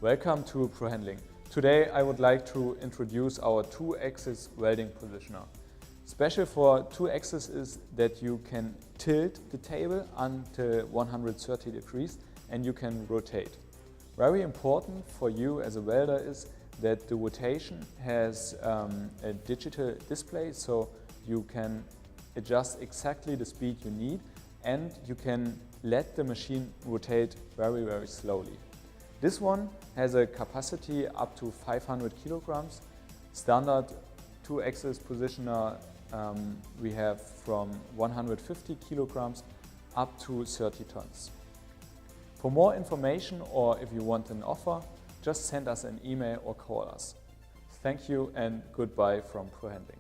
Welcome to ProHandling. Today I would like to introduce our 2-axis welding positioner. Special for 2-axis is that you can tilt the table until 130 degrees and you can rotate. Very important for you as a welder is that the rotation has a digital display, so you can adjust exactly the speed you need and you can let the machine rotate very, very slowly. This one has a capacity up to 500 kilograms. Standard 2-axis positioner we have from 150 kilograms up to 30 tons. For more information or if you want an offer, just send us an email or call us. Thank you and goodbye from ProHandling.